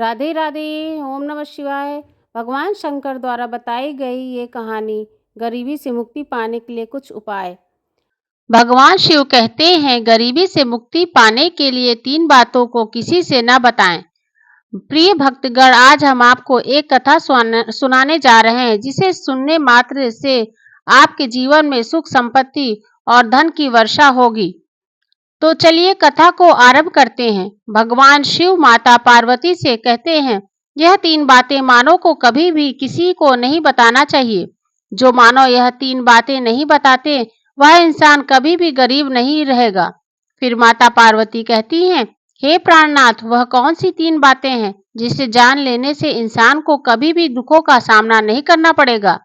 राधे राधे। ओम नमः शिवाय। भगवान शंकर द्वारा बताई गई ये कहानी गरीबी से मुक्ति पाने के लिए कुछ उपाय। भगवान शिव कहते हैं, गरीबी से मुक्ति पाने के लिए 3 बातों को किसी से न बताएं। प्रिय भक्तगण, आज हम आपको एक कथा सुनाने जा रहे हैं जिसे सुनने मात्र से आपके जीवन में सुख, संपत्ति और धन की वर्षा होगी। तो चलिए कथा को आरंभ करते हैं। भगवान शिव माता पार्वती से कहते हैं, यह 3 बातें मानव को कभी भी किसी को नहीं बताना चाहिए। जो मानव यह 3 बातें नहीं बताते, वह इंसान कभी भी गरीब नहीं रहेगा। फिर माता पार्वती कहती हैं, हे प्राणनाथ, वह कौन सी 3 बातें हैं जिसे जान लेने से इंसान को कभी भी दुखों का सामना नहीं करना पड़ेगा।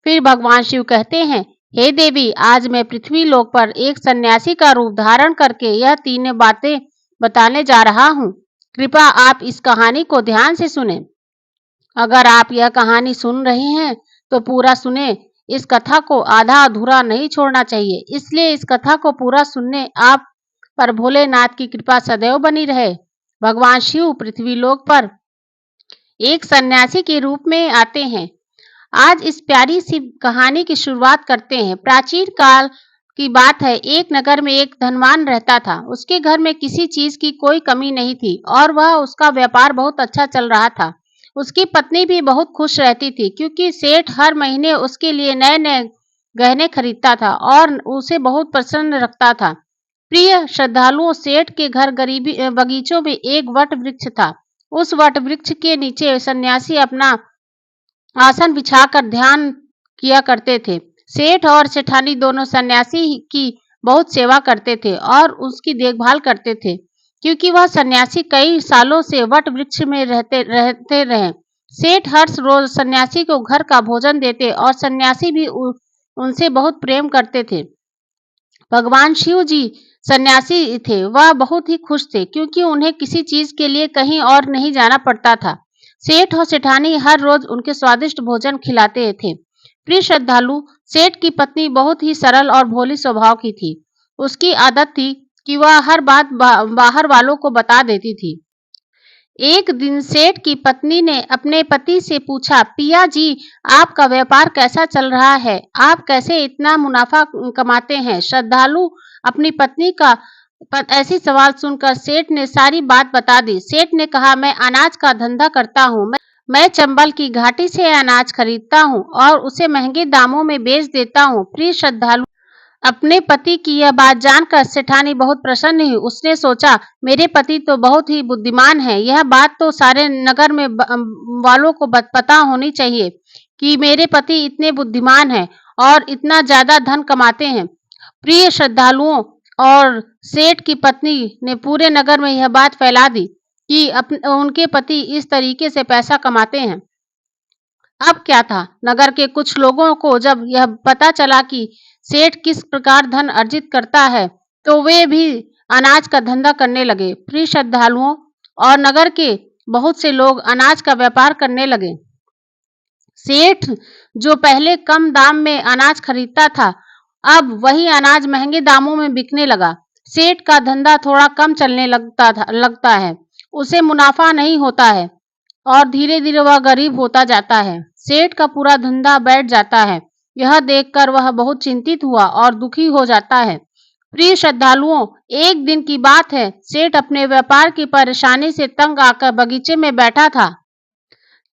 फिर भगवान शिव कहते हैं, हे देवी, आज मैं पृथ्वी लोक पर एक सन्यासी का रूप धारण करके यह 3 बातें बताने जा रहा हूँ। कृपया आप इस कहानी को ध्यान से सुने। अगर आप यह कहानी सुन रहे हैं तो पूरा सुने। इस कथा को आधा अधूरा नहीं छोड़ना चाहिए, इसलिए इस कथा को पूरा सुनने आप पर भोलेनाथ की कृपा सदैव बनी रहे। भगवान शिव पृथ्वी लोक पर एक सन्यासी के रूप में आते हैं। आज इस प्यारी सी कहानी की शुरुआत करते हैं। प्राचीन काल की बात है। एक नगर में एक धनवान रहता था। उसके घर में किसी चीज की कोई कमी नहीं थी और वह उसका व्यापार बहुत अच्छा चल रहा था। उसकी पत्नी भी बहुत खुश रहती थी क्योंकि सेठ हर महीने उसके लिए नए नए गहने खरीदता था और उसे बहुत प्रसन्न रखता था। प्रिय श्रद्धालुओं, सेठ के घर गरीबी बगीचों में एक वट वृक्ष था। उस वट वृक्ष के नीचे सन्यासी अपना आसन बिछाकर ध्यान किया करते थे। सेठ और सेठानी दोनों सन्यासी की बहुत सेवा करते थे और उसकी देखभाल करते थे, क्योंकि वह सन्यासी कई सालों से वट वृक्ष में रहते रहे। सेठ हर रोज सन्यासी को घर का भोजन देते और सन्यासी भी उनसे बहुत प्रेम करते थे। भगवान शिव जी सन्यासी थे। वह बहुत ही खुश थे क्योंकि उन्हें किसी चीज के लिए कहीं और नहीं जाना पड़ता था। सेठ और सेठानी हर रोज उनके स्वादिष्ट भोजन खिलाते थे। प्रिय श्रद्धालु, सेठ की पत्नी बहुत ही सरल और भोली स्वभाव की थी। उसकी आदत थी कि वह हर बात बाहर वालों को बता देती थी। एक दिन सेठ की पत्नी ने अपने पति से पूछा, पिया जी, आपका व्यापार कैसा चल रहा है? आप कैसे इतना मुनाफा कमाते हैं? श्रद्धालु अपनी पत्नी का ऐसी सवाल सुनकर सेठ ने सारी बात बता दी। सेठ ने कहा, मैं अनाज का धंधा करता हूँ। मैं चंबल की घाटी से अनाज खरीदता हूँ और उसे महंगे दामों में बेच देता हूँ। प्रिय श्रद्धालु, अपने पति की यह बात जानकर सेठानी बहुत प्रसन्न हुई। उसने सोचा, मेरे पति तो बहुत ही बुद्धिमान है। यह बात तो सारे नगर में वालों को पता होनी चाहिए कि मेरे पति इतने बुद्धिमान हैं और इतना ज्यादा धन कमाते हैं। प्रिय श्रद्धालुओं, और सेठ की पत्नी ने पूरे नगर में यह बात फैला दी कि उनके पति इस तरीके से पैसा कमाते हैं। अब क्या था, नगर के कुछ लोगों को जब यह पता चला कि सेठ किस प्रकार धन अर्जित करता है, तो वे भी अनाज का धंधा करने लगे। प्रिय श्रद्धालुओं, और नगर के बहुत से लोग अनाज का व्यापार करने लगे। सेठ जो पहले कम दाम में अनाज खरीदता था, अब वही अनाज महंगे दामों में बिकने लगा। सेठ का धंधा थोड़ा कम चलने लगता है। उसे मुनाफा नहीं होता है और धीरे धीरे वह गरीब होता जाता है। सेठ का पूरा धंधा बैठ जाता है। यह देखकर वह बहुत चिंतित हुआ और दुखी हो जाता है। प्रिय श्रद्धालुओं, एक दिन की बात है। सेठ अपने व्यापार की परेशानी से तंग आकर बगीचे में बैठा था।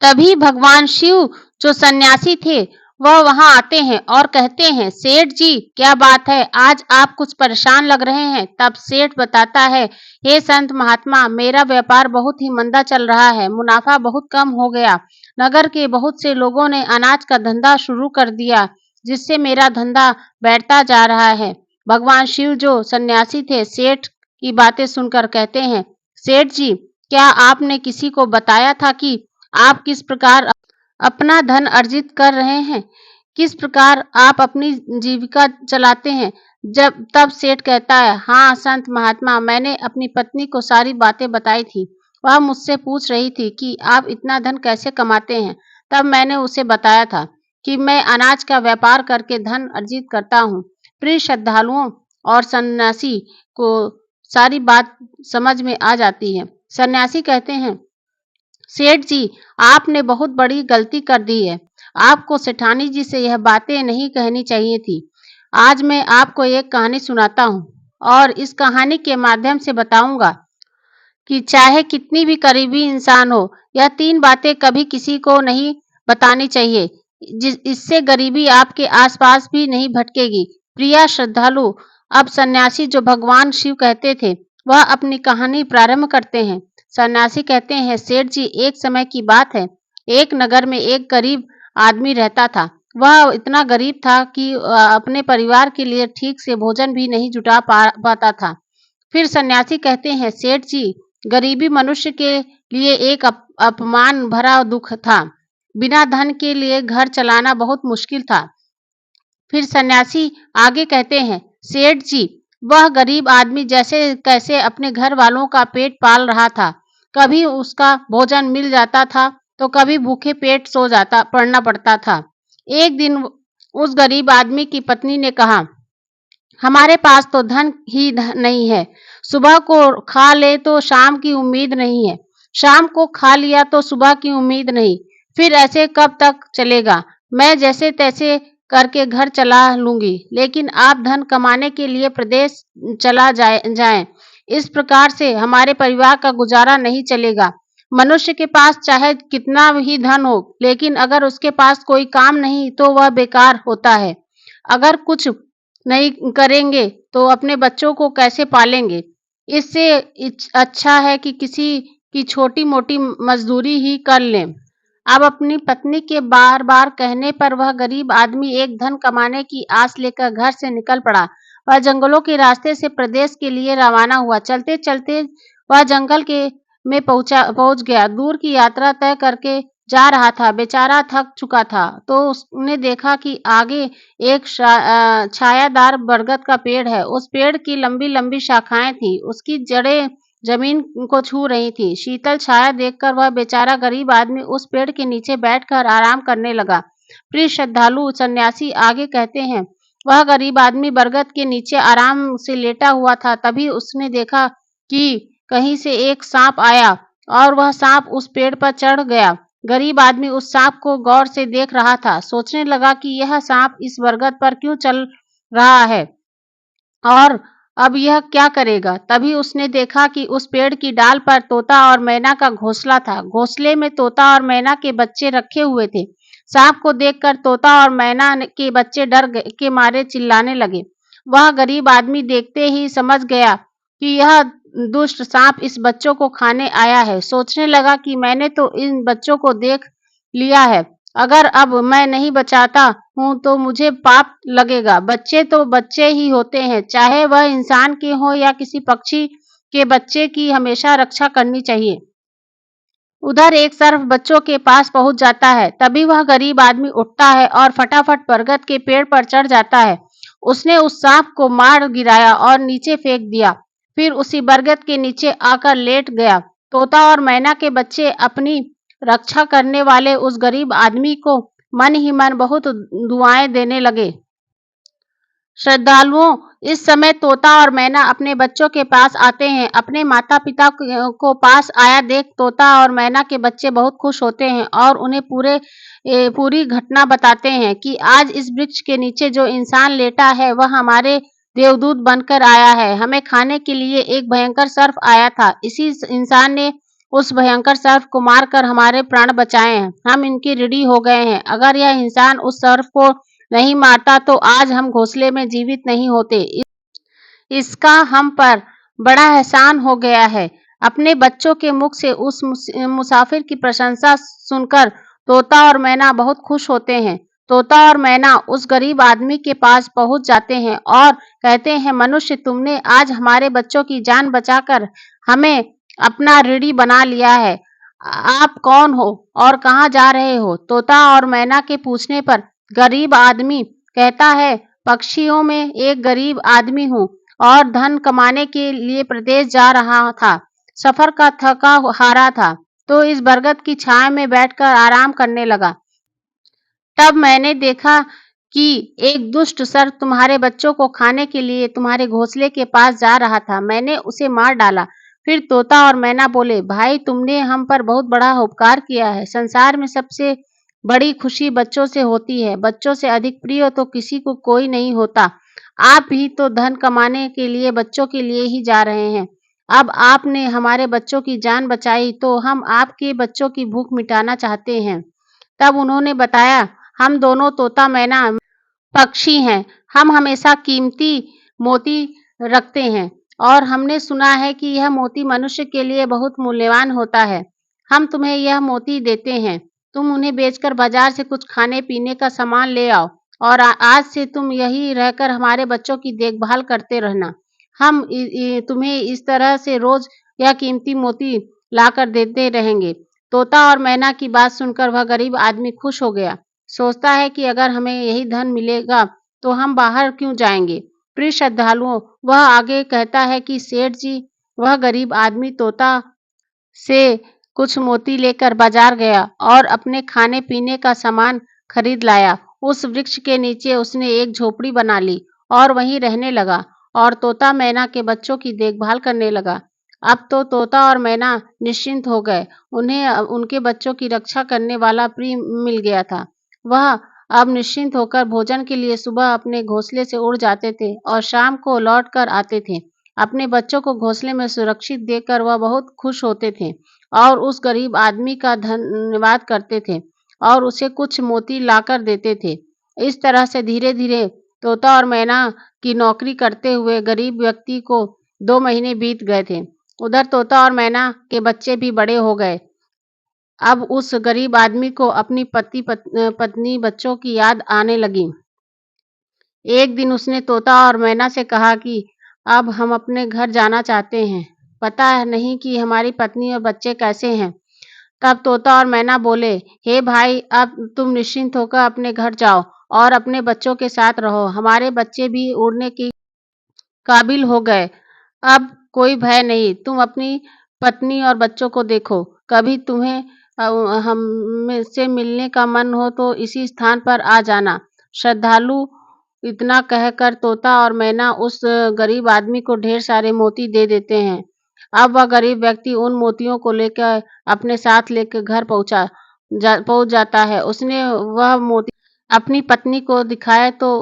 तभी भगवान शिव जो सन्यासी थे, वह वहां आते हैं और कहते हैं, सेठ जी, क्या बात है? आज आप कुछ परेशान लग रहे हैं। तब सेठ बताता है, हे संत महात्मा, मेरा व्यापार बहुत ही मंदा चल रहा है। मुनाफा बहुत कम हो गया। नगर के बहुत से लोगों ने अनाज का धंधा शुरू कर दिया, जिससे मेरा धंधा बैठता जा रहा है। भगवान शिव जो सन्यासी थे, सेठ की बातें सुनकर कहते हैं, सेठ जी, क्या आपने किसी को बताया था कि आप किस प्रकार अपना धन अर्जित कर रहे हैं? किस प्रकार आप अपनी जीविका चलाते हैं? जब तब सेठ कहता है, हाँ संत महात्मा, मैंने अपनी पत्नी को सारी बातें बताई थी। वह मुझसे पूछ रही थी कि आप इतना धन कैसे कमाते हैं। तब मैंने उसे बताया था कि मैं अनाज का व्यापार करके धन अर्जित करता हूँ। प्रिय श्रद्धालुओं, और सन्यासी को सारी बात समझ में आ जाती है। सन्यासी कहते हैं, सेठ जी, आपने बहुत बड़ी गलती कर दी है। आपको सेठानी जी से यह बातें नहीं कहनी चाहिए थी। आज मैं आपको एक कहानी सुनाता हूँ और इस कहानी के माध्यम से बताऊंगा कि चाहे कितनी भी करीबी इंसान हो, यह 3 बातें कभी किसी को नहीं बतानी चाहिए। इससे गरीबी आपके आसपास भी नहीं भटकेगी। प्रिय श्रद्धालु, अब सन्यासी जो भगवान शिव कहते थे, वह अपनी कहानी प्रारंभ करते हैं। सन्यासी कहते हैं, सेठ जी, एक समय की बात है। एक नगर में एक गरीब आदमी रहता था। वह इतना गरीब था कि अपने परिवार के लिए ठीक से भोजन भी नहीं जुटा पाता था। फिर सन्यासी कहते हैं, सेठ जी, गरीबी मनुष्य के लिए एक अपमान भरा दुख था। बिना धन के लिए घर चलाना बहुत मुश्किल था। फिर सन्यासी आगे कहते हैं, सेठ जी, वह गरीब आदमी जैसे कैसे अपने घर वालों का पेट पाल रहा था। कभी उसका भोजन मिल जाता था तो कभी भूखे पेट सो जाता पड़ना पड़ता था। एक दिन उस गरीब आदमी की पत्नी ने कहा, हमारे पास तो धन ही नहीं है। सुबह को खा ले तो शाम की उम्मीद नहीं है। शाम को खा लिया तो सुबह की उम्मीद नहीं। फिर ऐसे कब तक चलेगा? मैं जैसे तैसे करके घर चला लूंगी, लेकिन आप धन कमाने के लिए प्रदेश चला जाएं। इस प्रकार से हमारे परिवार का गुजारा नहीं चलेगा। मनुष्य के पास चाहे कितना ही धन हो, लेकिन अगर उसके पास कोई काम नहीं तो वह बेकार होता है। अगर कुछ नहीं करेंगे तो अपने बच्चों को कैसे पालेंगे? इससे अच्छा है कि किसी की छोटी-मोटी मजदूरी ही कर लें। अब अपनी पत्नी के बार-बार कहने पर वह गरीब आदमी एक धन कमाने की आस लेकर घर से निकल पड़ा। वह जंगलों के रास्ते से प्रदेश के लिए रवाना हुआ। चलते-चलते वह जंगल के में पहुंच गया। दूर की यात्रा तय करके जा रहा था। बेचारा थक चुका था, तो उसने देखा कि आगे एक छायादार बरगद का पेड़ है। उस पेड़ की लंबी-लंबी शाखाएं थी। उसकी जड़ें जमीन को छू रही थी। शीतल छाया देखकर वह बेचारा गरीब आदमी उस पेड़ के नीचे बैठकर आराम करने लगा। प्रिय श्रद्धालु, सन्यासी आगे कहते हैं, वह गरीब आदमी बरगद के नीचे आराम से लेटा हुआ था। तभी उसने देखा कि कहीं से एक सांप आया और वह सांप उस पेड़ पर चढ़ गया। गरीब आदमी उस सांप को गौर से देख रहा था। सोचने लगा कि यह सांप इस बरगद पर क्यों चल रहा है और अब यह क्या करेगा? तभी उसने देखा कि उस पेड़ की डाल पर तोता और मैना का घोंसला था। घोंसले में तोता और मैना के बच्चे रखे हुए थे। सांप को देखकर तोता और मैना के बच्चे डर के मारे चिल्लाने लगे। वह गरीब आदमी देखते ही समझ गया कि यह दुष्ट सांप इस बच्चों को खाने आया है। सोचने लगा कि मैंने तो इन बच्चों को देख लिया है, अगर अब मैं नहीं बचाता हूँ तो मुझे पाप लगेगा। बच्चे तो बच्चे ही होते हैं, चाहे वह इंसान के हों या किसी पक्षी के बच्चे की हमेशा रक्षा करनी चाहिए। उधर एक सर्प बच्चों के पास पहुंच जाता है। तभी वह गरीब आदमी उठता है और फटाफट बरगद के पेड़ पर चढ़ जाता है। उसने उस सांप को मार गिराया और नीचे फेंक दिया। फिर उसी बरगद के नीचे आकर लेट गया। तोता और मैना के बच्चे अपनी रक्षा करने वाले उस गरीब आदमी को मन ही मन बहुत दुआएं देने लगे। श्रद्धालुओं, इस समय तोता और मैना अपने बच्चों के पास आते हैं। अपने माता पिता को पास आया देख तोता और मैना के बच्चे बहुत खुश होते हैं और उन्हें पूरी घटना बताते हैं कि आज इस वृक्ष के नीचे जो इंसान लेटा है वह हमारे देवदूत बनकर आया है। हमें खाने के लिए एक भयंकर सर्प आया था। इसी इंसान ने उस भयंकर सर्प को मारकर हमारे प्राण बचाए हैं। हम इनके ऋणी हो गए हैं। अगर यह इंसान उस सर्प को नहीं मारता तो आज हम घोंसले में जीवित नहीं होते। इसका हम पर बड़ा एहसान हो गया है। अपने बच्चों के मुख से उस मुसाफिर की प्रशंसा सुनकर तोता और मैना बहुत खुश होते हैं। तोता और मैना उस गरीब आदमी के पास पहुंच जाते हैं और कहते हैं, मनुष्य, तुमने आज हमारे बच्चों की जान बचाकर हमें अपना ऋणी बना लिया है। आप कौन हो और कहाँ जा रहे हो? तोता और मैना के पूछने पर गरीब आदमी कहता है, पक्षियों में एक गरीब आदमी हूँ और धन कमाने के लिए प्रदेश जा रहा था। सफर का थका हारा था तो इस बरगद की छाया में बैठकर आराम करने लगा। तब मैंने देखा कि एक दुष्ट सर्प तुम्हारे बच्चों को खाने के लिए तुम्हारे घोंसले के पास जा रहा था। मैंने उसे मार डाला। फिर तोता और मैना बोले, भाई तुमने हम पर बहुत बड़ा उपकार किया है। संसार में सबसे बड़ी खुशी बच्चों से होती है। बच्चों से अधिक प्रिय तो किसी को कोई नहीं होता। आप भी तो धन कमाने के लिए बच्चों के लिए ही जा रहे हैं। अब आपने हमारे बच्चों की जान बचाई तो हम आपके बच्चों की भूख मिटाना चाहते हैं। तब उन्होंने बताया, हम दोनों तोता मैना पक्षी हैं। हम हमेशा कीमती मोती रखते हैं और हमने सुना है कि यह मोती मनुष्य के लिए बहुत मूल्यवान होता है। हम तुम्हें यह मोती देते हैं। तुम उन्हें बेचकर बाजार से कुछ खाने पीने का सामान ले आओ और आज से तुम यही रहकर हमारे बच्चों की देखभाल करते रहना। हम तुम्हें इस तरह से रोज यह कीमती मोती लाकर देते रहेंगे। तोता और मैना की बात सुनकर वह गरीब आदमी खुश हो गया। सोचता है कि अगर हमें यही धन मिलेगा तो हम बाहर क्यों जाएंगे। प्रिय श्रद्धालुओं, वह आगे कहता है कि सेठ जी, वह गरीब आदमी तोता से कुछ मोती लेकर बाजार गया और अपने खाने पीने का सामान खरीद लाया। उस वृक्ष के नीचे उसने एक झोपड़ी बना ली और वहीं रहने लगा और तोता मैना के बच्चों की देखभाल करने लगा। अब तो तोता और मैना निश्चिंत हो गए। उन्हें उनके बच्चों की रक्षा करने वाला प्रिय मिल गया था। वह अब निश्चिंत होकर भोजन के लिए सुबह अपने घोंसले से उड़ जाते थे और शाम को लौट कर आते थे। अपने बच्चों को घोंसले में सुरक्षित देखकर वह बहुत खुश होते थे और उस गरीब आदमी का धन्यवाद करते थे और उसे कुछ मोती लाकर देते थे। इस तरह से धीरे-धीरे तोता और मैना की नौकरी करते हुए गरीब व्यक्ति को 2 महीने बीत गए थे। उधर तोता और मैना के बच्चे भी बड़े हो गए। अब उस गरीब आदमी को अपनी पत्नी बच्चों की याद आने लगी। एक दिन उसने तोता और मैना से कहा कि अब हम अपने घर जाना चाहते हैं। पता नहीं कि हमारी पत्नी और बच्चे कैसे हैं। तब तोता और मैना बोले, हे भाई, अब तुम निश्चिंत होकर अपने घर जाओ और अपने बच्चों के साथ रहो। हमारे बच्चे भी उड़ने की काबिल हो गए। अब कोई भय नहीं। तुम अपनी पत्नी और बच्चों को देखो। कभी तुम्हें हमसे मिलने का मन हो तो इसी स्थान पर आ जाना। श्रद्धालु इतना कहकर तोता और मैना उस गरीब आदमी को ढेर सारे मोती दे देते हैं। अब वह गरीब व्यक्ति उन मोतियों को लेकर अपने साथ लेकर घर पहुंच जाता है। उसने वह मोती अपनी पत्नी को दिखाए तो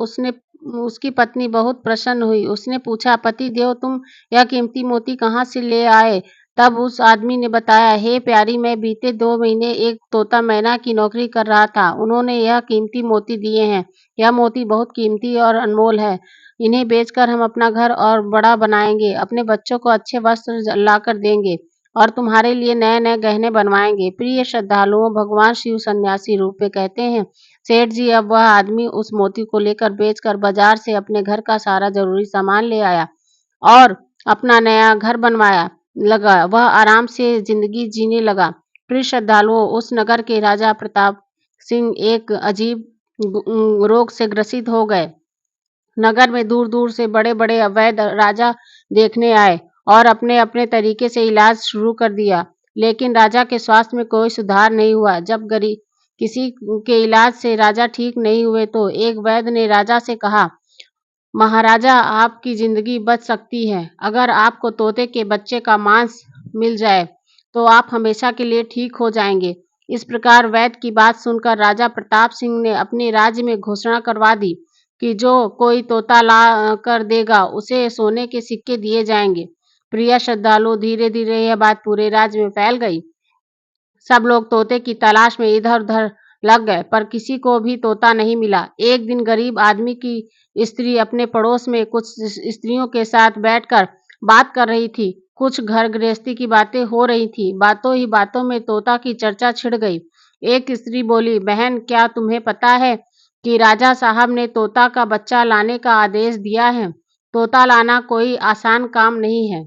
उसकी पत्नी बहुत प्रसन्न हुई। उसने पूछा, पति देव, तुम यह कीमती मोती कहाँ से ले आए? तब उस आदमी ने बताया, हे प्यारी, मैं बीते 2 महीने एक तोता मैना की नौकरी कर रहा था। उन्होंने यह कीमती मोती दिए हैं। यह मोती बहुत कीमती और अनमोल है। इन्हें बेचकर हम अपना घर और बड़ा बनाएंगे, अपने बच्चों को अच्छे वस्त्र लाकर देंगे और तुम्हारे लिए नए-नए गहने बनवाएंगे। प्रिय श्रद्धालुओं, भगवान शिव सन्यासी रूप में कहते हैं, सेठ जी, अब वह आदमी उस मोती को लेकर बेचकर बाजार से अपने घर का सारा जरूरी सामान ले आया और अपना नया घर बनवाया लगा। वह आराम से जिंदगी जीने लगा। प्रिय श्रद्धालुओं, उस नगर के राजा प्रताप सिंह एक अजीब रोग से ग्रसित हो गए। नगर में दूर-दूर से बड़े-बड़े वैद्य राजा देखने आए और अपने-अपने तरीके से इलाज शुरू कर दिया, लेकिन राजा के स्वास्थ्य में कोई सुधार नहीं हुआ। जब किसी के इलाज से राजा ठीक नहीं हुए तो एक वैद्य ने राजा से कहा, महाराजा, आपकी जिंदगी बच सकती है। अगर आपको तोते के बच्चे का मांस मिल जाए तो आप हमेशा के लिए ठीक हो जाएंगे। इस प्रकार वैद्य की बात सुनकर राजा प्रताप सिंह ने अपने राज्य में घोषणा करवा दी कि जो कोई तोता ला कर देगा उसे सोने के सिक्के दिए जाएंगे। प्रिय श्रद्धालु, धीरे धीरे यह बात पूरे राज्य में फैल गई। सब लोग तोते की तलाश में इधर-उधर लग गए, पर किसी को भी तोता नहीं मिला। एक दिन गरीब आदमी की स्त्री अपने पड़ोस में कुछ स्त्रियों के साथ बैठकर बात कर रही थी। कुछ घर गृहस्थी की बातें हो रही थी। बातों ही बातों में तोता की चर्चा छिड़ गई। एक स्त्री बोली, बहन, क्या तुम्हें पता है कि राजा साहब ने तोता का बच्चा लाने का आदेश दिया है? तोता लाना कोई आसान काम नहीं है।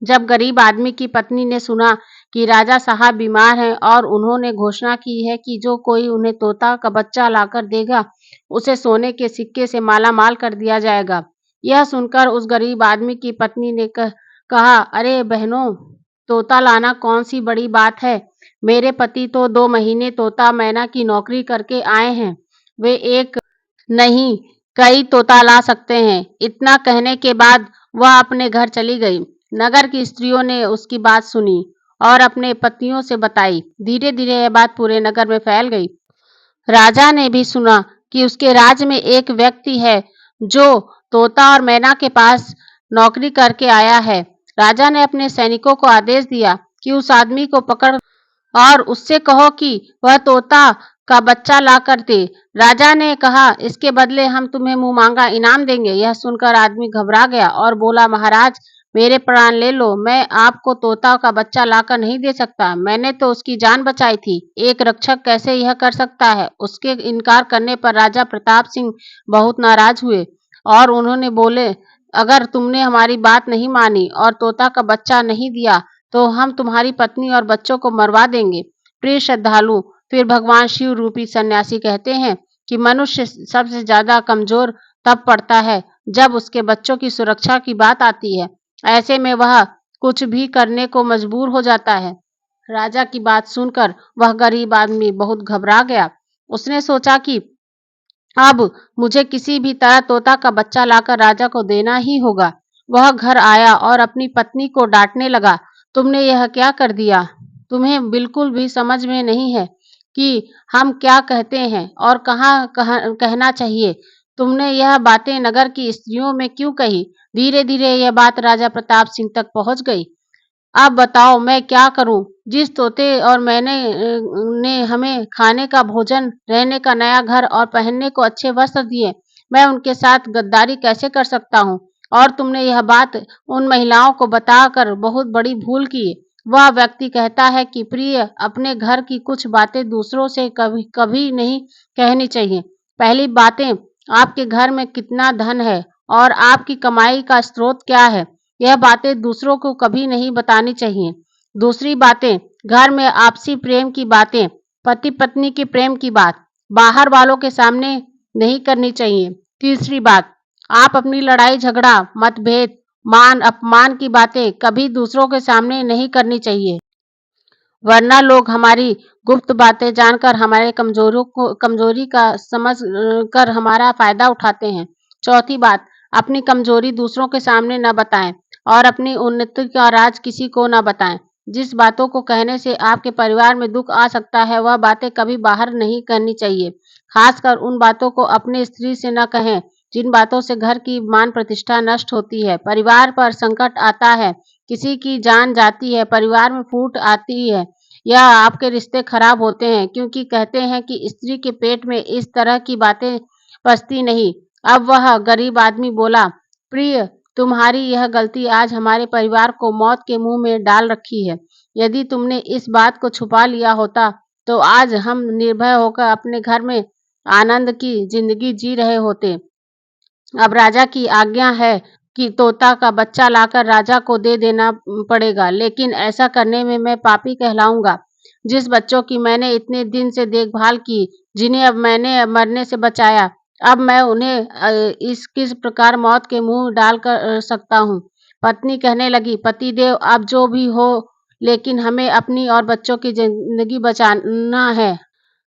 जब गरीब आदमी की पत्नी ने सुना कि राजा साहब बीमार हैं और उन्होंने घोषणा की है कि जो कोई उन्हें तोता का बच्चा लाकर देगा, उसे सोने के सिक्के से मालामाल कर दिया जाएगा। यह सुनकर उस गरीब आदमी की पत्नी ने कहा, अरे बहनों, तोता लाना कौन सी बड़ी बात है। मेरे पति तो 2 महीने तोता मैना की नौकरी करके आए हैं। वे एक नहीं, कई तोता ला सकते हैं। इतना कहने के बाद वह अपने घर चली गई। नगर की स्त्रियों ने उसकी बात सुनी और अपने पतियों से बताई। धीरे धीरे यह बात पूरे नगर में फैल गई। राजा ने भी सुना कि उसके राज्य में एक व्यक्ति है जो तोता और मैना के पास नौकरी करके आया है। राजा ने अपने सैनिकों को आदेश दिया कि उस आदमी को पकड़ और उससे कहो कि वह तोता का बच्चा ला कर दे। राजा ने कहा, इसके बदले हम तुम्हें मुंह मांगा इनाम देंगे। यह सुनकर आदमी घबरा गया और बोला, महाराज मेरे प्राण ले लो, मैं आपको तोता का बच्चा लाकर नहीं दे सकता। मैंने तो उसकी जान बचाई थी। एक रक्षक कैसे यह कर सकता है? उसके इनकार करने पर राजा प्रताप सिंह बहुत नाराज हुए और उन्होंने बोले, अगर तुमने हमारी बात नहीं मानी और तोता का बच्चा नहीं दिया तो हम तुम्हारी पत्नी और बच्चों को मरवा देंगे। प्रिय श्रद्धालु, फिर भगवान शिव रूपी सन्यासी कहते हैं कि मनुष्य सबसे ज्यादा कमजोर तब पड़ता है जब उसके बच्चों की सुरक्षा की बात आती है। ऐसे में वह कुछ भी करने को मजबूर हो जाता है। राजा की बात सुनकर वह गरीब आदमी बहुत घबरा गया। उसने सोचा कि अब मुझे किसी भी तरह तोता का बच्चा लाकर राजा को देना ही होगा। वह घर आया और अपनी पत्नी को डांटने लगा, तुमने यह क्या कर दिया? तुम्हें बिल्कुल भी समझ में नहीं है कि हम क्या कहते हैं और कहना चाहिए। तुमने यह बातें नगर की स्त्रियों में क्यों कही? धीरे धीरे यह बात राजा प्रताप सिंह तक पहुंच गई। अब बताओ मैं क्या करूं? जिस तोते और मैंने ने हमें खाने का भोजन, रहने का नया घर और पहनने को अच्छे वस्त्र दिए, मैं उनके साथ गद्दारी कैसे कर सकता हूँ? और तुमने यह बात उन महिलाओं को बताकर बहुत बड़ी भूल की। वह व्यक्ति कहता है कि प्रिय, अपने घर की कुछ बातें दूसरों से कभी कभी नहीं कहनी चाहिए। पहली बातें, आपके घर में कितना धन है और आपकी कमाई का स्रोत क्या है, यह बातें दूसरों को कभी नहीं बतानी चाहिए। दूसरी बातें, घर में आपसी प्रेम की बातें, पति पत्नी के प्रेम की बात बाहर वालों के सामने नहीं करनी चाहिए। तीसरी बात, आप अपनी लड़ाई झगड़ा, मतभेद, मान अपमान की बातें कभी दूसरों के सामने नहीं करनी चाहिए, वरना लोग हमारी गुप्त बातें जानकर हमारे कमजोरी का समझ कर हमारा फायदा उठाते हैं। चौथी बात, अपनी कमजोरी दूसरों के सामने न बताएं और अपनी उन्नति का राज किसी को न बताएं। जिस बातों को कहने से आपके परिवार में दुख आ सकता है, वह बातें कभी बाहर नहीं करनी चाहिए। खासकर उन बातों को अपने स्त्री से न कहें जिन बातों से घर की मान प्रतिष्ठा नष्ट होती है, परिवार पर संकट आता है, किसी की जान जाती है, परिवार में फूट आती है या आपके रिश्ते खराब होते हैं, क्योंकि कहते हैं कि स्त्री के पेट में इस तरह की बातें पचती नहीं। अब वह गरीब आदमी बोला, प्रिय, तुम्हारी यह गलती आज हमारे परिवार को मौत के मुंह में डाल रखी है। यदि तुमने इस बात को छुपा लिया होता तो आज हम निर्भय होकर अपने घर में आनंद की जिंदगी जी रहे होते। अब राजा की आज्ञा है कि तोता का बच्चा लाकर राजा को दे देना पड़ेगा, लेकिन ऐसा करने में मैं पापी कहलाऊंगा। जिस बच्चों की मैंने इतने दिन से देखभाल की, जिन्हें अब मैंने मरने से बचाया, अब मैं उन्हें इस किस प्रकार मौत के मुंह डाल कर सकता हूँ? पत्नी कहने लगी, पतिदेव अब जो भी हो, लेकिन हमें अपनी और बच्चों की जिंदगी बचाना है,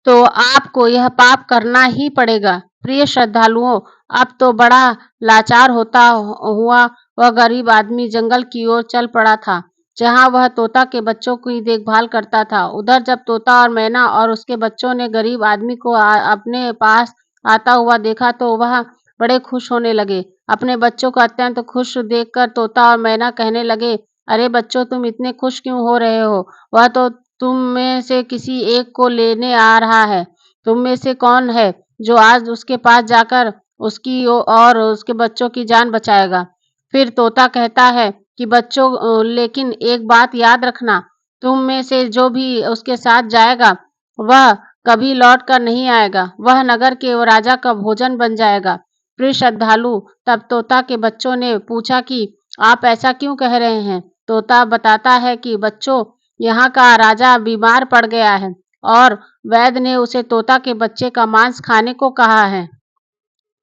तो आपको यह पाप करना ही पड़ेगा। प्रिय श्रद्धालुओं, अब तो बड़ा लाचार होता हुआ वह गरीब आदमी जंगल की ओर चल पड़ा था, जहां वह तोता के बच्चों की देखभाल करता था। उधर जब तोता और मैना और उसके बच्चों ने गरीब आदमी को अपने पास आता हुआ देखा तो वह बड़े खुश होने लगे। अपने बच्चों को अत्यंत खुश देखकर तोता और मैना कहने लगे, अरे बच्चों, तुम इतने खुश क्यों हो रहे हो? वह तो तुम में से किसी एक को लेने आ रहा है। तुम में से कौन है जो आज उसके पास जाकर उसकी और उसके बच्चों की जान बचाएगा? फिर तोता कहता है कि बच्चों, लेकिन एक बात याद रखना, तुम में से जो भी उसके साथ जाएगा वह कभी लौट कर नहीं आएगा, वह नगर के राजा का भोजन बन जाएगा। प्रिय श्रद्धालु, तब तोता के बच्चों ने पूछा कि आप ऐसा क्यों कह रहे हैं? तोता बताता है कि बच्चों, यहाँ का राजा बीमार पड़ गया है और वैद्य ने उसे तोता के बच्चे का मांस खाने को कहा है,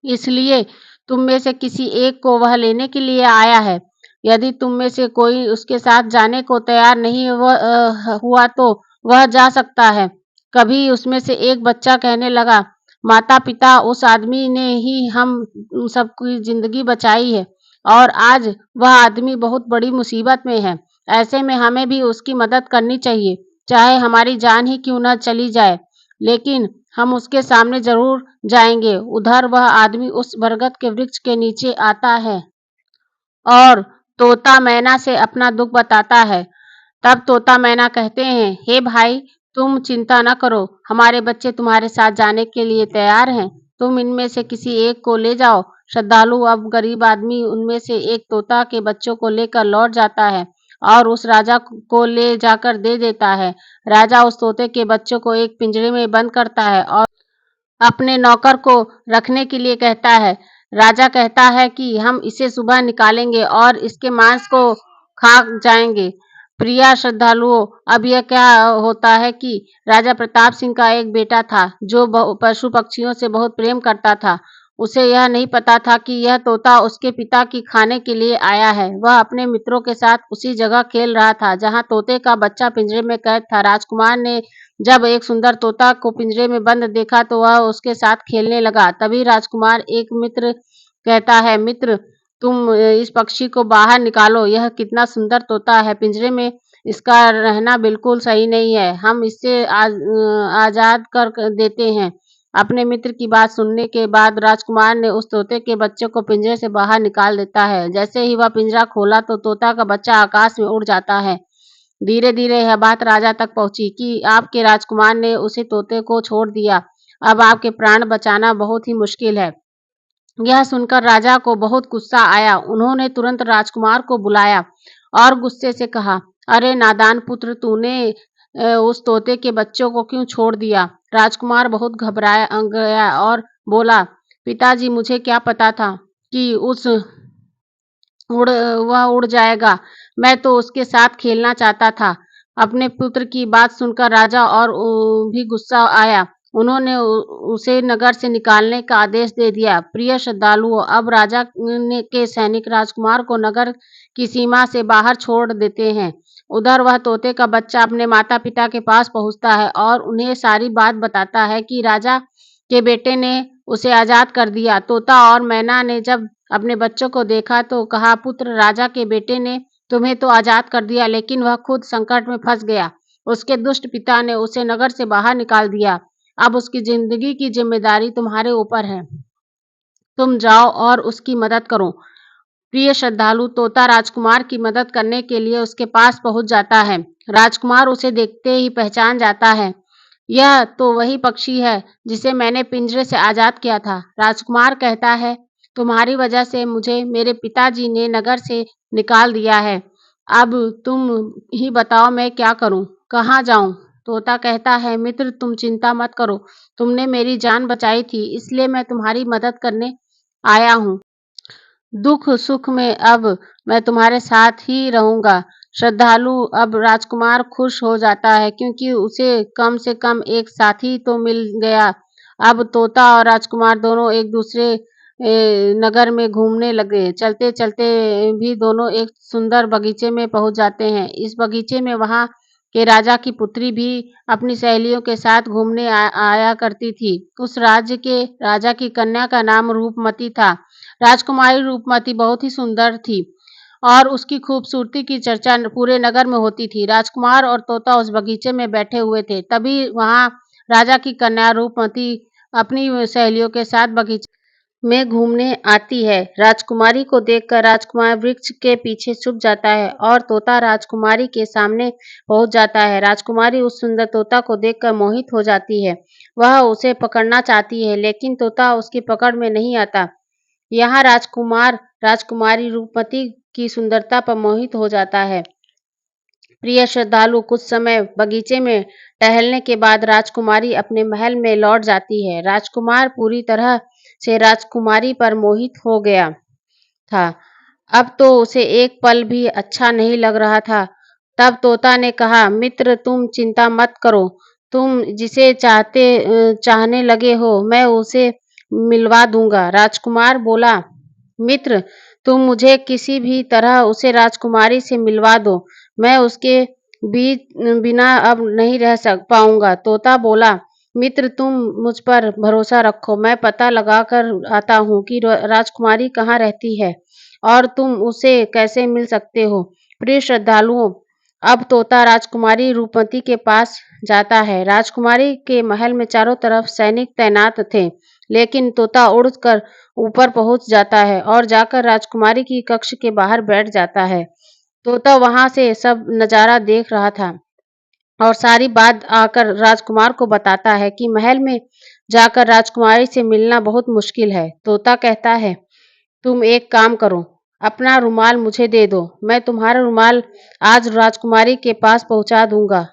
इसलिए तुम में से किसी एक को वह लेने के लिए आया है। यदि तुम में से कोई उसके साथ जाने को तैयार नहीं हुआ तो वह जा सकता है। कभी उसमें से एक बच्चा कहने लगा, माता पिता, उस आदमी ने ही हम सबकी जिंदगी बचाई है। और आज वह आदमी बहुत बड़ी मुसीबत में है। ऐसे में हमें भी उसकी मदद करनी चाहिए, चाहे हमारी जान ही क्यों न चली जाए, लेकिन हम उसके सामने ज़रूर जाएँगे। उधर वह आदमी उस बरगद के वृक्ष के नीचे आता है और तोता मैना से अपना दुःख बताता है। तब तोता मैना कहते हैं, हे भाई, तुम चिंता न करो, हमारे बच्चे तुम्हारे साथ जाने के लिए तैयार हैं। तुम इनमें से किसी एक को ले जाओ। श्रद्धालु अब गरीब आदमी उनमें से एक तोता के बच्चों को लेकर लौट जाता है और उस राजा को ले जाकर दे देता है। राजा उस तोते के बच्चों को एक पिंजरे में बंद करता है और अपने नौकर को रखने के लिए कहता है। राजा कहता है कि हम इसे सुबह निकालेंगे और इसके मांस को खा जाएंगे। प्रिय श्रद्धालुओं, अब यह क्या होता है कि राजा प्रताप सिंह का एक बेटा था जो पशु पक्षियों से बहुत प्रेम करता था। उसे यह नहीं पता था कि यह तोता उसके पिता की खाने के लिए आया है। वह अपने मित्रों के साथ उसी जगह खेल रहा था जहाँ तोते का बच्चा पिंजरे में कैद था। राजकुमार ने जब एक सुंदर तोता को पिंजरे में बंद देखा तो वह उसके साथ खेलने लगा। तभी राजकुमार एक मित्र कहता है, मित्र, तुम इस पक्षी को बाहर निकालो। यह कितना सुंदर तोता है, पिंजरे में इसका रहना बिल्कुल सही नहीं है। हम इसे आजाद कर देते हैं। अपने मित्र की बात सुनने के बाद राजकुमार ने उस तोते के बच्चे को पिंजरे से बाहर निकाल देता है। जैसे ही वह पिंजरा खोला तो तोता का बच्चा आकाश में उड़ जाता है। धीरे धीरे यह बात राजा तक पहुंची कि आपके राजकुमार ने उसी तोते को छोड़ दिया। अब आपके प्राण बचाना बहुत ही मुश्किल है। यह सुनकर राजा को बहुत गुस्सा आया। उन्होंने तुरंत राजकुमार को बुलाया और गुस्से से कहा, अरे नादान पुत्र, तूने उस तोते के बच्चों को क्यों छोड़ दिया? राजकुमार बहुत घबराया गया और बोला, पिताजी, मुझे क्या पता था कि वह उड़ जाएगा। मैं तो उसके साथ खेलना चाहता था। अपने पुत्र की बात सुनकर राजा और भी गुस्सा आया। उन्होंने उसे नगर से निकालने का आदेश दे दिया। प्रिय श्रद्धालुओं, अब राजा के सैनिक राजकुमार को नगर की सीमा से बाहर छोड़ देते हैं। उधर वह तोते का बच्चा अपने माता पिता के पास पहुंचता है और उन्हें सारी बात बताता है कि राजा के बेटे ने उसे आजाद कर दिया। तोता और मैना ने जब अपने बच्चों को देखा तो कहा, पुत्र, राजा के बेटे ने तुम्हें तो आजाद कर दिया, लेकिन वह खुद संकट में फंस गया। उसके दुष्ट पिता ने उसे नगर से बाहर निकाल दिया। अब उसकी जिंदगी की जिम्मेदारी तुम्हारे ऊपर है। तुम जाओ और उसकी मदद करो। प्रिय श्रद्धालु, तोता राजकुमार की मदद करने के लिए उसके पास पहुंच जाता है। राजकुमार उसे देखते ही पहचान जाता है। यह तो वही पक्षी है जिसे मैंने पिंजरे से आजाद किया था। राजकुमार कहता है, तुम्हारी वजह से मुझे मेरे पिताजी ने नगर से निकाल दिया है। अब तुम ही बताओ मैं क्या करूं, कहाँ जाऊं? तोता कहता है, मित्र, तुम चिंता मत करो। तुमने मेरी जान बचाई थी, इसलिए मैं तुम्हारी मदद करने आया हूँ। दुख सुख में अब मैं तुम्हारे साथ ही रहूंगा। श्रद्धालु, अब राजकुमार खुश हो जाता है क्योंकि उसे कम से कम एक साथी तो मिल गया। अब तोता और राजकुमार दोनों एक दूसरे नगर में घूमने लगे। चलते चलते भी दोनों एक सुंदर बगीचे में पहुंच जाते हैं। इस बगीचे में वहां के राजा की पुत्री भी अपनी सहेलियों के साथ घूमने आया करती थी। उस राज्य के राजा की कन्या का नाम रूपमती था। राजकुमारी रूपमती बहुत ही सुंदर थी और उसकी खूबसूरती की चर्चा पूरे नगर में होती थी। राजकुमार और तोता उस बगीचे में बैठे हुए थे। तभी वहां राजा की कन्या रूपमती अपनी सहेलियों के साथ बगीचे में घूमने आती है। राजकुमारी को देखकर राजकुमार वृक्ष के पीछे छुप जाता है और तोता राजकुमारी के सामने पहुंच जाता है। राजकुमारी उस सुंदर तोता को देखकर मोहित हो जाती है। वह उसे पकड़ना चाहती है, लेकिन तोता उसकी पकड़ में नहीं आता। यहाँ राजकुमार राजकुमारी रूपमती की सुंदरता पर मोहित हो जाता है। प्रिय श्रद्धालु, कुछ समय बगीचे में टहलने के बाद राजकुमारी अपने महल में लौट जाती है। राजकुमार पूरी तरह से राजकुमारी पर मोहित हो गया था। अब तो उसे एक पल भी अच्छा नहीं लग रहा था। तब तोता ने कहा, मित्र, तुम चिंता मत करो। तुम जिसे चाहने लगे हो, मैं उसे मिलवा दूंगा। राजकुमार बोला, मित्र, तुम मुझे किसी भी तरह उसे राजकुमारी से मिलवा दो। मैं उसके बीच बिना अब नहीं रह पाऊंगा। तोता बोला, मित्र, तुम मुझ पर भरोसा रखो। मैं पता लगा कर आता हूँ कि राजकुमारी कहाँ रहती है। और तुम उसे कैसे मिल सकते हो? प्रिय श्रद्धालुओं, अब तोता राजकुमारी रूपमती के पास जाता है। राजकुमारी के महल में चारों तरफ सैनिक तैनात थे, लेकिन तोता उड़कर ऊपर पहुंच जाता है और जाकर राजकुमारी की कक्ष के बाहर बैठ जाता है। तोता वहां से सब नजारा देख रहा था और सारी बात आकर राजकुमार को बताता है कि महल में जाकर राजकुमारी से मिलना बहुत मुश्किल है। तोता कहता है, तुम एक काम करो, अपना रुमाल मुझे दे दो, मैं तुम्हारा रुमाल आज राजकुमारी के पास पहुंचा दूंगा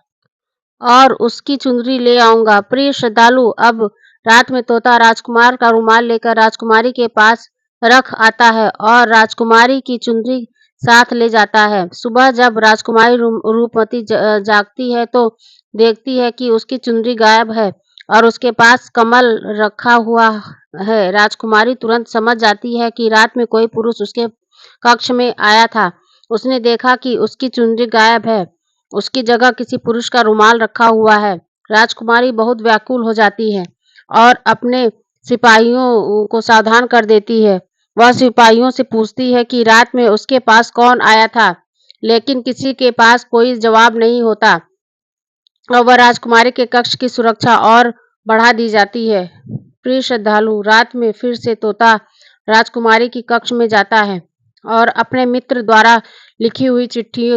और उसकी चुनरी ले आऊंगा। प्रिय श्रद्धालु, अब रात में तोता राजकुमार का रुमाल लेकर राजकुमारी के पास रख आता है और राजकुमारी की चुनरी साथ ले जाता है। सुबह जब राजकुमारी रूपमती जागती है तो देखती है कि उसकी चुनरी गायब है और उसके पास कमल रखा हुआ है। राजकुमारी तुरंत समझ जाती है कि रात में कोई पुरुष उसके कक्ष में आया था। उसने देखा कि उसकी चुनरी गायब है, उसकी जगह किसी पुरुष का रुमाल रखा हुआ है। राजकुमारी बहुत व्याकुल हो जाती है और अपने सिपाहियों को सावधान कर देती है। वह सिपाहियों से पूछती है कि रात में उसके पास कौन आया था, लेकिन किसी के पास कोई जवाब नहीं होता और वह राजकुमारी के कक्ष की सुरक्षा और बढ़ा दी जाती है। प्रिय श्रद्धालु, रात में फिर से तोता राजकुमारी की कक्ष में जाता है और अपने मित्र द्वारा लिखी हुई चिट्ठी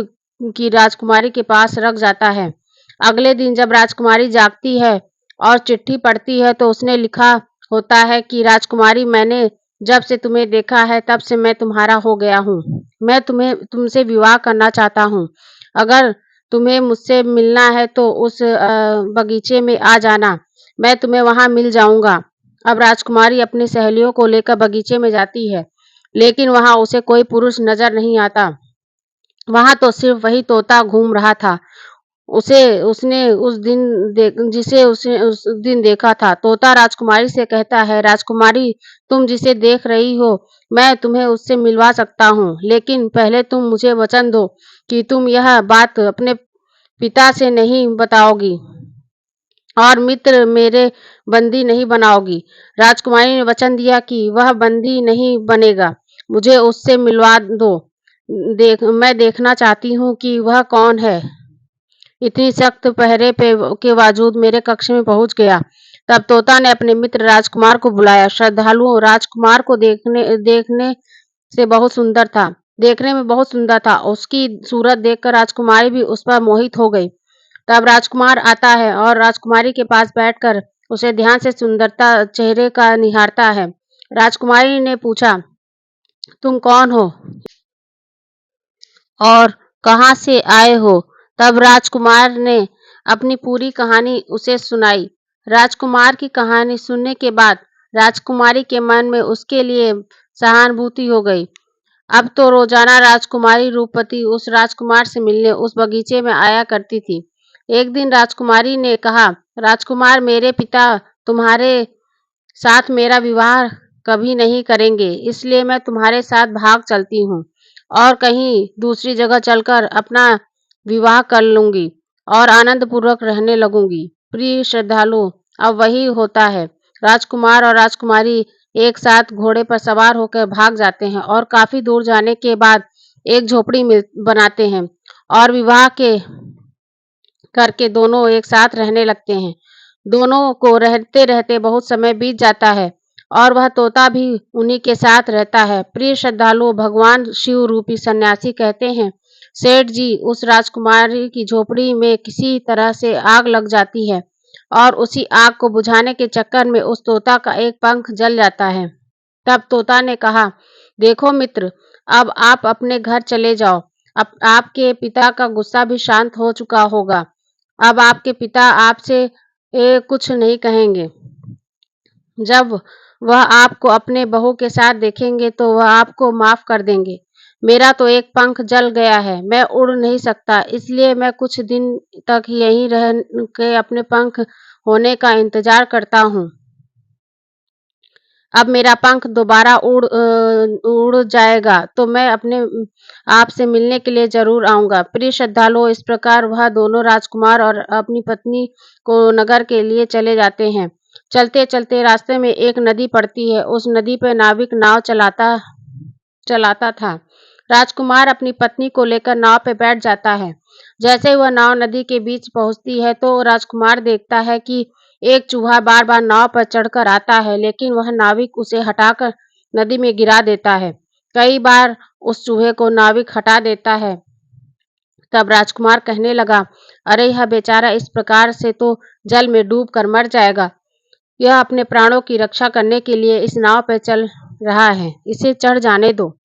की राजकुमारी के पास रख जाता है। अगले दिन जब राजकुमारी जागती है और चिट्ठी पढ़ती है तो उसने लिखा होता है कि राजकुमारी, मैंने जब से तुम्हें देखा है तब से मैं तुम्हारा हो गया हूँ। मैं तुमसे विवाह करना चाहता हूँ। अगर तुम्हें मुझसे मिलना है तो उस बगीचे में आ जाना, मैं तुम्हें वहां मिल जाऊंगा। अब राजकुमारी अपनी सहेलियों को लेकर बगीचे में जाती है, लेकिन वहां उसे कोई पुरुष नजर नहीं आता। वहां तो सिर्फ वही तोता घूम रहा था उसे उसने उस दिन जिसे उसे उस दिन देखा था। तोता राजकुमारी से कहता है, राजकुमारी, तुम जिसे देख रही हो मैं तुम्हें उससे मिलवा सकता हूँ, लेकिन पहले तुम मुझे वचन दो कि तुम यह बात अपने पिता से नहीं बताओगी और मित्र मेरे बंदी नहीं बनाओगी। राजकुमारी ने वचन दिया कि वह बंदी नहीं बनेगा, मुझे उससे मिलवा दो। मैं देखना चाहती हूँ कि वह कौन है। इतनी सख्त पहरे पे के बावजूद मेरे कक्ष में पहुंच गया। तब तोता ने अपने मित्र राजकुमार को बुलाया। श्रद्धालुओं, राजकुमार को देखने देखने से बहुत सुंदर था देखने में बहुत सुंदर था। उसकी सूरत देखकर राजकुमारी भी उस पर मोहित हो गई। तब राजकुमार आता है और राजकुमारी के पास बैठकर उसे ध्यान से सुंदरता चेहरे का निहारता है। राजकुमारी ने पूछा, तुम कौन हो और कहाँ से आए हो? तब राजकुमार ने अपनी पूरी कहानी उसे सुनाई। राजकुमार की कहानी सुनने के बाद राजकुमारी के मन में उसके लिए सहानुभूति हो गई। अब तो रोजाना राजकुमारी रूपवती उस राजकुमार से मिलने उस बगीचे में आया करती थी। एक दिन राजकुमारी ने कहा, राजकुमार, मेरे पिता तुम्हारे साथ मेरा विवाह कभी नहीं करेंगे, इसलिए मैं तुम्हारे साथ भाग चलती हूँ और कहीं दूसरी जगह चलकर अपना विवाह कर लूंगी और आनंद पूर्वक रहने लगूंगी। प्रिय श्रद्धालु, अब वही होता है। राजकुमार और राजकुमारी एक साथ घोड़े पर सवार होकर भाग जाते हैं और काफी दूर जाने के बाद एक झोपड़ी बनाते हैं और विवाह के करके दोनों एक साथ रहने लगते हैं। दोनों को रहते रहते बहुत समय बीत जाता है और वह तोता भी उन्हीं के साथ रहता है। प्रिय श्रद्धालुओं, भगवान शिव रूपी सन्यासी कहते हैं, सेठ जी, उस राजकुमारी की झोपड़ी में किसी तरह से आग लग जाती है और उसी आग को बुझाने के चक्कर में उस तोता का एक पंख जल जाता है। तब तोता ने कहा, देखो मित्र, अब आप अपने घर चले जाओ। अब आपके पिता का गुस्सा भी शांत हो चुका होगा। अब आपके पिता आपसे कुछ नहीं कहेंगे। जब वह आपको अपने बहू के साथ देखेंगे तो वह आपको माफ कर देंगे। मेरा तो एक पंख जल गया है, मैं उड़ नहीं सकता, इसलिए मैं कुछ दिन तक यहीं रह के अपने पंख होने का इंतजार करता हूँ। अब मेरा पंख दोबारा उड़ जाएगा तो मैं अपने आप से मिलने के लिए जरूर आऊंगा। प्रिय श्रद्धालुओं, इस प्रकार वह दोनों राजकुमार और अपनी पत्नी को नगर के लिए चले जाते हैं। चलते चलते रास्ते में एक नदी पड़ती है। उस नदी पर नाविक नाव चलाता था। राजकुमार अपनी पत्नी को लेकर नाव पे बैठ जाता है। जैसे ही वह नाव नदी के बीच पहुंचती है तो राजकुमार देखता है कि एक चूहा बार-बार नाव पर चढ़कर आता है, लेकिन वह नाविक उसे हटाकर नदी में गिरा देता है। कई बार उस चूहे को नाविक हटा देता है। तब राजकुमार कहने लगा, अरे यह बेचारा इस प्रकार से तो जल में डूब कर मर जाएगा। यह अपने प्राणों की रक्षा करने के लिए इस नाव पर चल रहा है, इसे चढ़ जाने दो।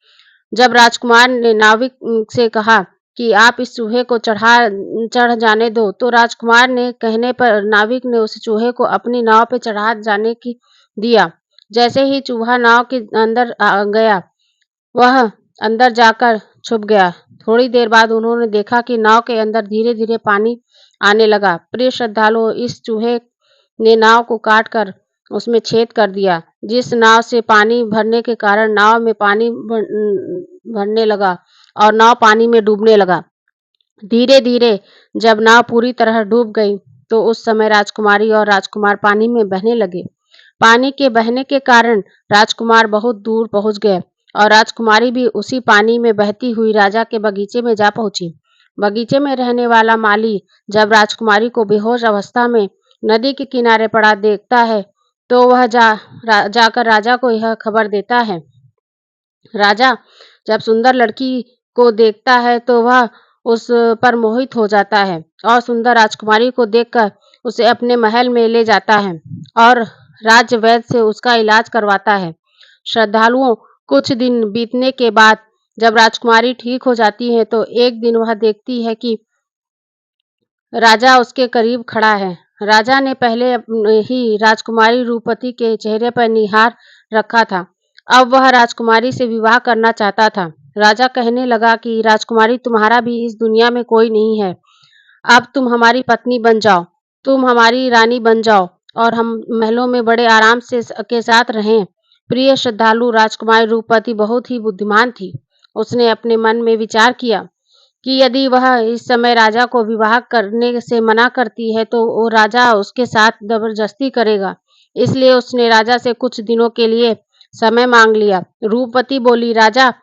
जब राजकुमार ने नाविक से कहा कि आप इस चूहे को चढ़ जाने दो, तो राजकुमार ने कहने पर नाविक ने उस चूहे को अपनी नाव पर चढ़ा जाने की दिया। जैसे ही चूहा नाव के अंदर आ गया, वह अंदर जाकर छुप गया। थोड़ी देर बाद उन्होंने देखा कि नाव के अंदर धीरे-धीरे पानी आने लगा। प्रिय श्रद्धालुओं, इस चूहे ने नाव को काटकर उसमें छेद कर दिया, जिस नाव से पानी भरने के कारण नाव में पानी भरने लगा और नाव पानी में डूबने लगा। धीरे-धीरे जब नाव पूरी तरह डूब गई, तो उस समय राजकुमारी और राजकुमार पानी में बहने लगे। पानी के बहने के कारण राजकुमार बहुत दूर पहुंच गए और राजकुमारी भी उसी पानी में बहती हुई राजा के बगीचे में जा पहुंची। बगीचे में रहने वाला माली जब राजकुमारी को बेहोश अवस्था में नदी के किनारे पड़ा देखता है, तो वह जाकर राजा को यह खबर देता है। राजा जब सुंदर लड़की को देखता है तो वह उस पर मोहित हो जाता है और सुंदर राजकुमारी को देखकर उसे अपने महल में ले जाता है और राज्य वैद्य से उसका इलाज करवाता है। श्रद्धालुओं, कुछ दिन बीतने के बाद जब राजकुमारी ठीक हो जाती है तो एक दिन वह देखती है कि राजा उसके करीब खड़ा है। राजा ने पहले ही राजकुमारी रूपवती के चेहरे पर निहार रखा था। अब वह राजकुमारी से विवाह करना चाहता था। राजा कहने लगा कि राजकुमारी, तुम्हारा भी इस दुनिया में कोई नहीं है। अब तुम हमारी पत्नी बन जाओ, तुम हमारी रानी बन जाओ और हम महलों में बड़े आराम से के साथ रहें। प्रिय श्रद्धालु, राजकुमारी रूपवती बहुत ही बुद्धिमान थी। उसने अपने मन में विचार किया कि यदि वह इस समय राजा को विवाह करने से मना करती है तो वो राजा उसके साथ जबरदस्ती करेगा। इसलिए उसने राजा से कुछ दिनों के लिए समय मांग लिया। रूपवती बोली, राजा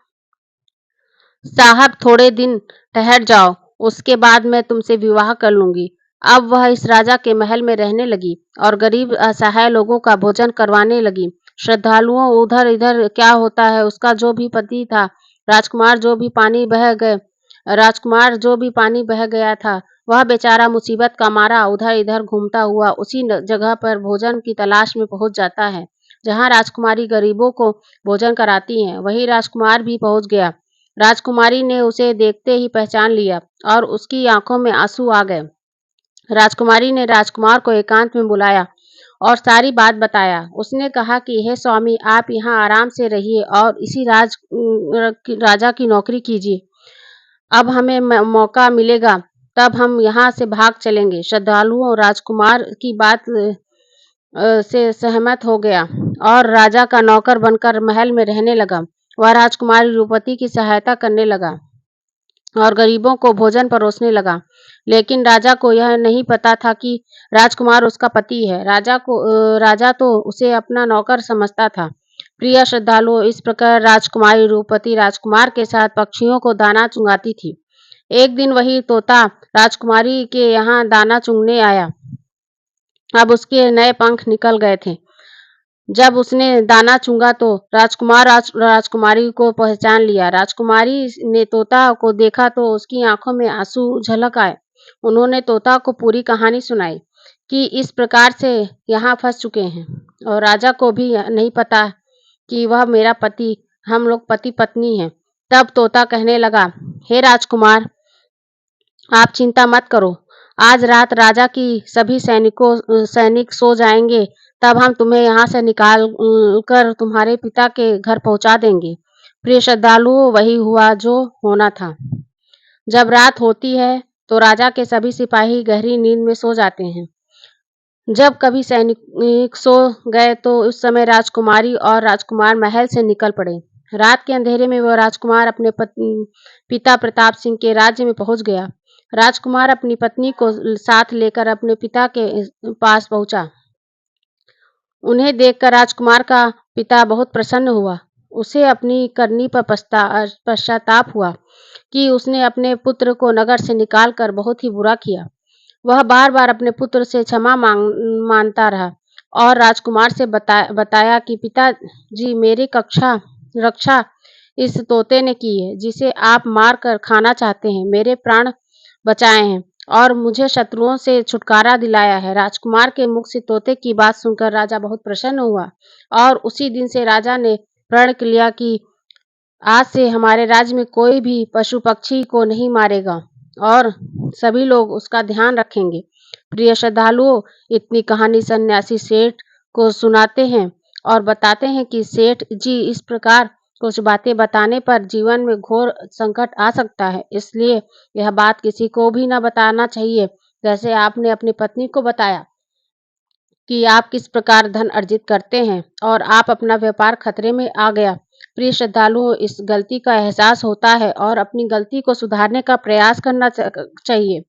साहब, थोड़े दिन ठहर जाओ, उसके बाद मैं तुमसे विवाह कर लूंगी। अब वह इस राजा के महल में रहने लगी और गरीब असहाय लोगों का भोजन करवाने लगी। श्रद्धालुओं, उधर इधर क्या होता है, उसका जो भी पति था, राजकुमार जो भी पानी बह गया था, वह बेचारा मुसीबत का मारा उधर इधर घूमता हुआ उसी जगह पर भोजन की तलाश में पहुंच जाता है, जहां राजकुमारी गरीबों को भोजन कराती हैं। वहीं राजकुमार भी पहुंच गया। राजकुमारी ने उसे देखते ही पहचान लिया और उसकी आंखों में आंसू आ गए। राजकुमारी ने राजकुमार को एकांत में बुलाया और सारी बात बताया। उसने कहा कि हे स्वामी, आप यहाँ आराम से रहिए और इसी राजा की नौकरी कीजिए। अब हमें मौका मिलेगा तब हम यहाँ से भाग चलेंगे। श्रद्धालुओं, राजकुमार की बात से सहमत हो गया और राजा का नौकर बनकर महल में रहने लगा। वह राजकुमारी रूपवती की सहायता करने लगा और गरीबों को भोजन परोसने लगा। लेकिन राजा को यह नहीं पता था कि राजकुमार उसका पति है। राजा तो उसे अपना नौकर समझता था। प्रिय श्रद्धालुओं, इस प्रकार राजकुमारी रूपवती राजकुमार के साथ पक्षियों को दाना चुंगाती थी। एक दिन वही तोता राजकुमारी के यहाँ दाना चुगने आया। अब उसके नए पंख निकल गए थे। जब उसने दाना चुंगा तो राजकुमारी को पहचान लिया। राजकुमारी ने तोता को देखा तो उसकी आंखों में आंसू झलक आए। उन्होंने तोता को पूरी कहानी सुनाई कि इस प्रकार से यहाँ फंस चुके हैं और राजा को भी नहीं पता कि वह मेरा पति, हम लोग पति पत्नी हैं। तब तोता कहने लगा, हे राजकुमार, आप चिंता मत करो। आज रात राजा की सभी सैनिक सो जाएंगे, तब हम तुम्हें यहाँ से निकाल कर तुम्हारे पिता के घर पहुँचा देंगे। प्रिय श्रद्धालुओं, वही हुआ जो होना था। जब रात होती है तो राजा के सभी सिपाही गहरी नींद में सो जाते हैं। जब कभी सैनिक सो गए तो उस समय राजकुमारी और राजकुमार महल से निकल पड़े। रात के अंधेरे में वह राजकुमार अपने पिता प्रताप सिंह के राज्य में पहुंच गया। राजकुमार अपनी पत्नी को साथ लेकर अपने पिता के पास पहुंचा। उन्हें देखकर राजकुमार का पिता बहुत प्रसन्न हुआ। उसे अपनी करनी पर पश्चाताप हुआ कि उसने अपने पुत्र को नगर से निकालकर बहुत ही बुरा किया। वह बार-बार अपने पुत्र से क्षमा माँगता रहा और राजकुमार से बताया कि पिताजी मेरी रक्षा इस तोते ने की है, जिसे आप मार कर खाना चाहते हैं। मेरे प्राण बचाए हैं और मुझे शत्रुओं से छुटकारा दिलाया है। राजकुमार के मुख से तोते की बात सुनकर राजा बहुत प्रसन्न हुआ और उसी दिन से राजा ने प्रण लिया कि आज से हमारे राज्य में कोई भी पशु-पक्षी को नहीं मारेगा और सभी लोग उसका ध्यान रखेंगे। प्रिय श्रद्धालुओं, इतनी कहानी सन्यासी सेठ को सुनाते हैं और बताते हैं कि सेठ जी इस प्रकार कुछ बातें बताने पर जीवन में घोर संकट आ सकता है, इसलिए यह बात किसी को भी ना बताना चाहिए। जैसे आपने अपनी पत्नी को बताया कि आप किस प्रकार धन अर्जित करते हैं और आप अपना व्यापार खतरे में आ गया। प्रिय श्रद्धालुओं, इस गलती का एहसास होता है और अपनी गलती को सुधारने का प्रयास करना चाहिए।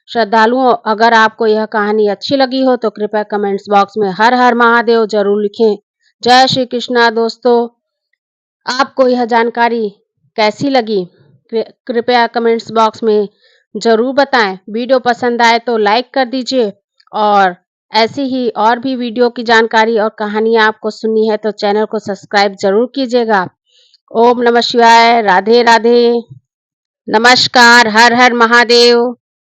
श्रद्धालुओं, अगर आपको यह कहानी अच्छी लगी हो तो कृपया कमेंट्स बॉक्स में हर हर महादेव जरूर लिखें। जय श्री कृष्णा दोस्तों, आपको यह जानकारी कैसी लगी? कृपया कमेंट्स बॉक्स में ज़रूर बताएं। वीडियो पसंद आए तो लाइक कर दीजिए और ऐसी ही और भी वीडियो की जानकारी और कहानियाँ आपको सुननी है तो चैनल को सब्सक्राइब ज़रूर कीजिएगा। ओम नमः शिवाय, राधे राधे, नमस्कार, हर हर महादेव।